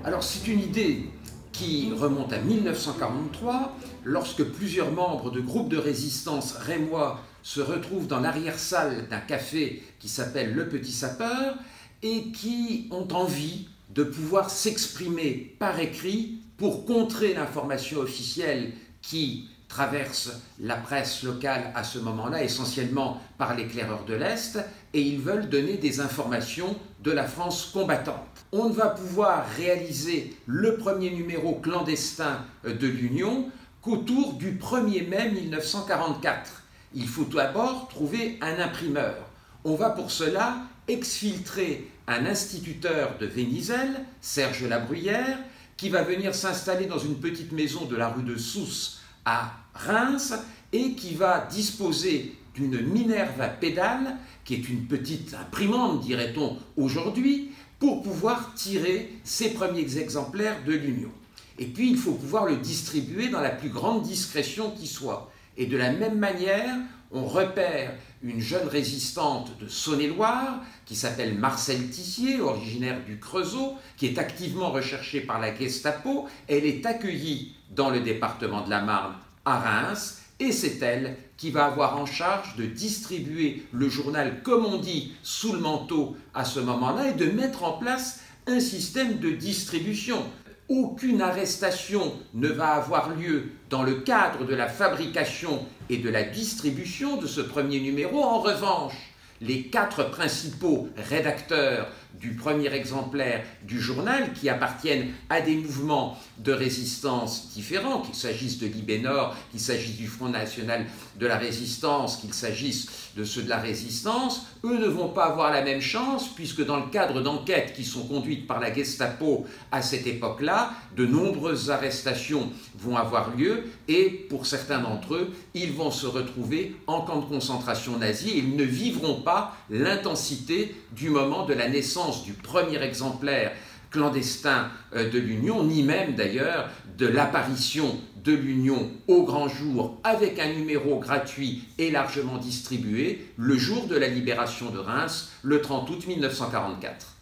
Alors c'est une idée qui remonte à 1943, lorsque plusieurs membres de groupes de résistance rémois se retrouvent dans l'arrière-salle d'un café qui s'appelle Le Petit Sapeur et qui ont envie de pouvoir s'exprimer par écrit pour contrer l'information officielle qui traverse la presse locale à ce moment-là, essentiellement par l'éclaireur de l'Est, et ils veulent donner des informations de la France combattante. On ne va pouvoir réaliser le premier numéro clandestin de l'Union qu'autour du 1er mai 1944. Il faut d'abord trouver un imprimeur. On va pour cela exfiltrer un instituteur de Vénizel, Serge Labruyère, qui va venir s'installer dans une petite maison de la rue de Sousse à Reims et qui va disposer d'une Minerve à pédales, qui est une petite imprimante, dirait-on aujourd'hui, pour pouvoir tirer ses premiers exemplaires de l'Union. Et puis, il faut pouvoir le distribuer dans la plus grande discrétion qui soit. Et de la même manière, on repère une jeune résistante de Saône-et-Loire qui s'appelle Marcelle Tissier, originaire du Creusot, qui est activement recherchée par la Gestapo. Elle est accueillie dans le département de la Marne à Reims et c'est elle qui va avoir en charge de distribuer le journal, comme on dit, sous le manteau à ce moment-là et de mettre en place un système de distribution. Aucune arrestation ne va avoir lieu dans le cadre de la fabrication et de la distribution de ce premier numéro. En revanche, les 4 principaux rédacteurs du premier exemplaire du journal, qui appartiennent à des mouvements de résistance différents, qu'il s'agisse de l'IB-Nord, qu'il s'agisse du Front National de la Résistance, qu'il s'agisse de ceux de la Résistance, eux ne vont pas avoir la même chance, puisque dans le cadre d'enquêtes qui sont conduites par la Gestapo à cette époque-là, de nombreuses arrestations vont avoir lieu, et pour certains d'entre eux, ils vont se retrouver en camp de concentration nazi, et ils ne vivront pas l'intensité du moment de la naissance du premier exemplaire clandestin de l'Union, ni même d'ailleurs de l'apparition de l'Union au grand jour avec un numéro gratuit et largement distribué le jour de la libération de Reims, le 30 août 1944.